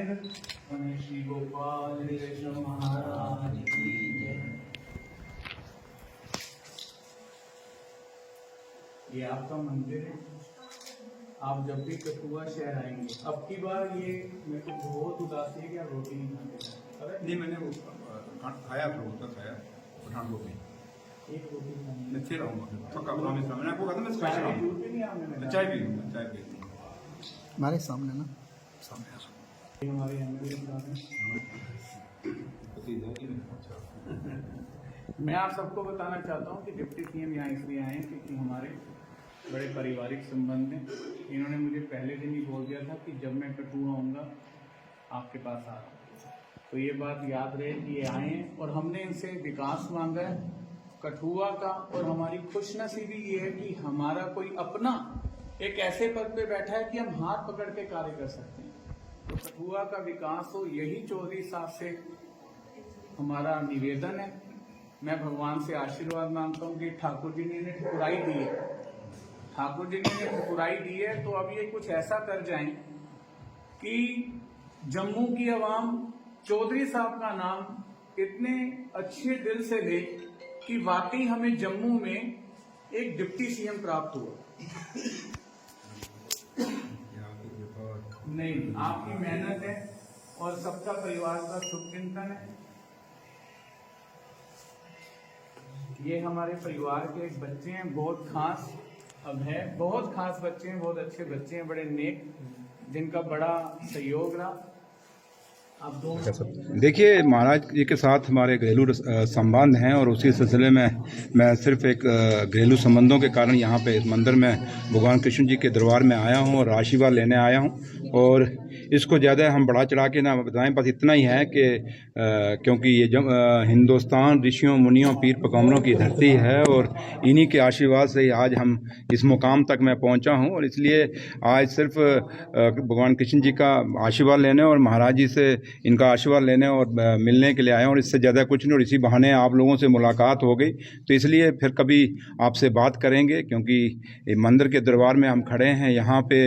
श्री गोपाल कृष्ण महाराज की जय। ये आपका मंदिर है। आप जब भी कठुआ शहर आएंगे, अब की बार ये मेरे को बहुत उदासी है कि आप रोटी नहीं खाते। नहीं, मैंने वो खाया था, उसका खाया पठानकोट में। एक रोटी खानी मैं फिर आऊँगा पक्का, प्रॉमिस। मैंने आपको कहा था मैं स्पेशल चाय आऊँगा। दूध भी नहीं आपने चाय पी लूँगा, चाय पी लूँगा। हमारे सामने ना सामने ये हमारे एमएलए साहब हैं। मैं आप सबको बताना चाहता हूँ कि डिप्टी सीएम यहाँ इसलिए आए हैं क्योंकि हमारे बड़े पारिवारिक संबंध हैं। इन्होंने मुझे पहले दिन ही बोल दिया था कि जब मैं कठुआ आऊँगा आपके पास आ रहा हूँ। तो ये बात याद रहे कि ये आए हैं और हमने इनसे विकास मांगा है कठुआ का। और हमारी खुशनसीबी ये है कि हमारा कोई अपना एक ऐसे पद पे बैठा है कि हम हाथ पकड़ के कार्य कर सकते हैं। तो कठुआ का विकास हो, यही चौधरी साहब से हमारा निवेदन है। मैं भगवान से आशीर्वाद मांगता हूँ कि ठाकुर जी ने ठुकराई दी है, ठाकुर जी ने ठुकराई दी है, तो अब ये कुछ ऐसा कर जाएं कि जम्मू की आवाम चौधरी साहब का नाम इतने अच्छे दिल से ले कि वाकई हमें जम्मू में एक डिप्टी सीएम प्राप्त हुआ। नहीं, आपकी मेहनत है और सबका परिवार का शुभ चिंतन है। ये हमारे परिवार के एक बच्चे हैं, बहुत खास अब है, बहुत खास बच्चे हैं, बहुत अच्छे बच्चे हैं, बड़े नेक, जिनका बड़ा सहयोग रहा। आप दो देखिए, महाराज जी के साथ हमारे घरेलू संबंध हैं और उसी सिलसिले में मैं सिर्फ एक घरेलू संबंधों के कारण यहाँ पे इस मंदिर में भगवान कृष्ण जी के दरबार में आया हूँ और आशीर्वाद लेने आया हूँ। और इसको ज़्यादा हम बढ़ा चढ़ा के ना बताएं, बस इतना ही है कि क्योंकि ये हिंदुस्तान ऋषियों मुनियों पीर पैगंबरों की धरती है और इन्हीं के आशीर्वाद से ही आज हम इस मुकाम तक मैं पहुँचा हूँ। और इसलिए आज सिर्फ भगवान कृष्ण जी का आशीर्वाद लेने और महाराज जी से इनका आशीर्वाद लेने और मिलने के लिए आए, और इससे ज़्यादा कुछ नहीं। और इसी बहाने आप लोगों से मुलाकात हो गई, तो इसलिए फिर कभी आपसे बात करेंगे, क्योंकि मंदिर के दरबार में हम खड़े हैं। यहाँ पे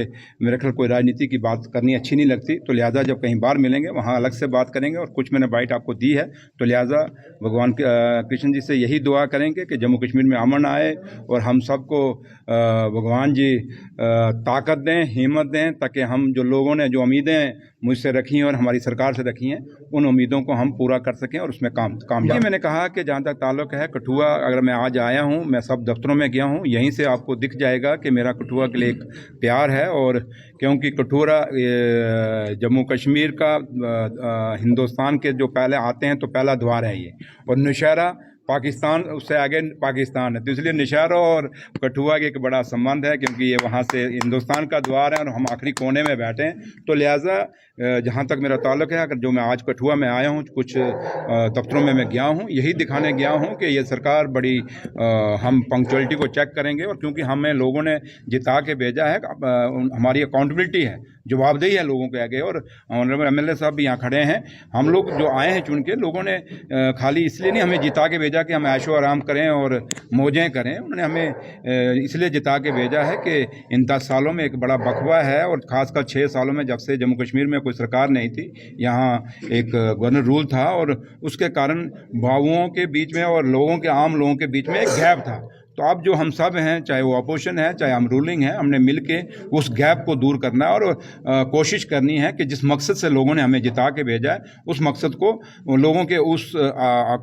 मेरे ख्याल कोई राजनीति की बात करनी अच्छी नहीं लगती, तो लिहाजा जब कहीं बाहर मिलेंगे वहाँ अलग से बात करेंगे। और कुछ मैंने बाइट आपको दी है, तो लिहाजा भगवान कृष्ण जी से यही दुआ करेंगे कि जम्मू कश्मीर में अमन आए और हम सबको भगवान जी ताकत दें, हिम्मत दें, ताकि हम जो लोगों ने जो उम्मीदें मुझसे रखी हैं और हमारी सरकार से रखी हैं, उन उम्मीदों को हम पूरा कर सकें और उसमें कामयाब। मैंने कहा कि जहाँ तक ताल्लुक़ है कठुआ, अगर मैं आज आया हूँ, मैं सब दफ्तरों में गया हूँ, यहीं से आपको दिख जाएगा कि मेरा कठुआ के लिए एक प्यार है। और क्योंकि कठुआ जम्मू कश्मीर का हिंदुस्तान के जो पहले आते हैं तो पहला द्वार है ये, और नौशहरा पाकिस्तान, उससे आगे पाकिस्तान है, तो इसलिए नौशहरा और कठुआ के एक बड़ा संबंध है, क्योंकि ये वहाँ से हिंदुस्तान का द्वार है और हम आखिरी कोने में बैठे हैं। तो लिहाजा जहाँ तक मेरा ताल्लुक़ है, अगर जो मैं आज कठुआ में आया हूँ, कुछ दफ्तरों में मैं गया हूँ, यही दिखाने गया हूँ कि ये सरकार बड़ी हम पंक्चुअलिटी को चेक करेंगे। और क्योंकि हमें लोगों ने जिता के भेजा है, हमारी अकाउंटेबिलिटी है, जवाबदेही है लोगों के आगे। और ऑनरेबल एमएलए साहब भी यहाँ खड़े हैं। हम लोग जो आए हैं चुन के, लोगों ने खाली इसलिए नहीं हमें जिता के भेजा कि हम ऐशो आराम करें और मौजें करें, उन्होंने हमें इसलिए जिता के भेजा है कि इन 10 सालों में एक बड़ा बखवा है, और ख़ासकर 6 सालों में, जब से जम्मू कश्मीर में कोई सरकार नहीं थी, यहाँ एक गवर्नर रूल था, और उसके कारण बाबुओं के बीच में और लोगों के, आम लोगों के बीच में एक गैप था। तो अब जो हम सब हैं, चाहे वो अपोजिशन है चाहे हम रूलिंग है, हमने मिल के उस गैप को दूर करना है और कोशिश करनी है कि जिस मकसद से लोगों ने हमें जिता के भेजा है, उस मकसद को, लोगों के उस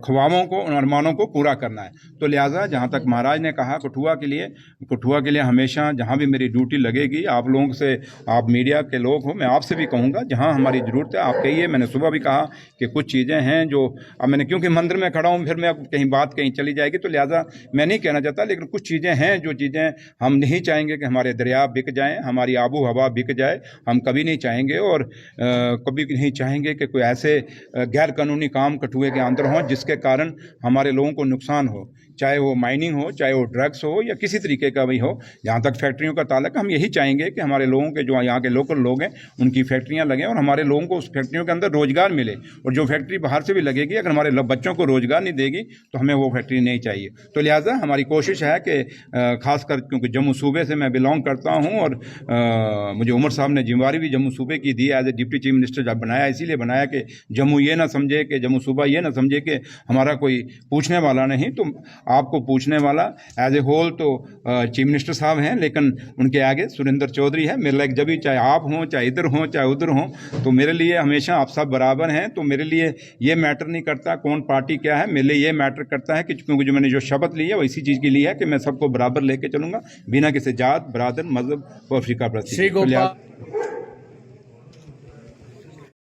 ख्वाबों को, उन अरमानों को पूरा करना है। तो लिहाजा जहाँ तक महाराज ने कहा कठुआ के लिए हमेशा जहाँ भी मेरी ड्यूटी लगेगी, आप लोगों से, आप मीडिया के लोग हो, मैं आपसे भी कहूँगा, जहाँ हमारी ज़रूरत है आप कहिए। मैंने सुबह भी कहा कि कुछ चीज़ें हैं जो अब मैंने, क्योंकि मंदिर में खड़ा हूँ, फिर मैं कहीं बात कहीं चली जाएगी, तो लिहाजा मैं नहीं कहना चाहता, लेकिन कुछ चीज़ें हैं जो चीज़ें हम नहीं चाहेंगे कि हमारे दरिया बिक जाएं, हमारी आबो हवा बिक जाए, हम कभी नहीं चाहेंगे। और कभी नहीं चाहेंगे कि कोई ऐसे गैर कानूनी काम कठुए के अंदर हों जिसके कारण हमारे लोगों को नुकसान हो, चाहे वो माइनिंग हो, चाहे वो ड्रग्स हो, या किसी तरीके का भी हो। जहाँ तक फैक्ट्रियों का ताल्लुक, हम यही चाहेंगे कि हमारे लोगों के, जो यहाँ के लोकल लोग हैं, उनकी फैक्ट्रियाँ लगें और हमारे लोगों को उस फैक्ट्रियों के अंदर रोजगार मिले। और जो फैक्ट्री बाहर से भी लगेगी, अगर हमारे बच्चों को रोजगार नहीं देगी तो हमें वो फैक्ट्री नहीं चाहिए। तो लिहाजा हमारी कोशिश कोशिश है कि ख़ासकर क्योंकि जम्मू सूबे से मैं बिलोंग करता हूँ और मुझे उमर साहब ने जिम्मेवारी भी जम्मू सूबे की दी as a deputy chief minister. जब बनाया इसीलिए बनाया कि जम्मू ये ना समझे कि जम्मू सूबा ये ना समझे कि हमारा कोई पूछने वाला नहीं, तो आपको पूछने वाला एज ए होल तो चीफ मिनिस्टर साहब हैं, लेकिन उनके आगे सुरेंद्र चौधरी है। मेरे लाइक जब भी चाहे आप हों, चाहे इधर हों, चाहे उधर हों, तो मेरे लिए हमेशा आप सब बराबर हैं। तो मेरे लिए ये मैटर नहीं करता कौन पार्टी क्या है, मेरे लिए ये मैटर करता है कि क्योंकि जो मैंने जो शपथ ली है वो इसी चीज़ की ली है कि मैं सबको बराबर लेके चलूंगा बिना किसी जात, बरादर, मजहब और फिक्र प्रति। श्री गोपाल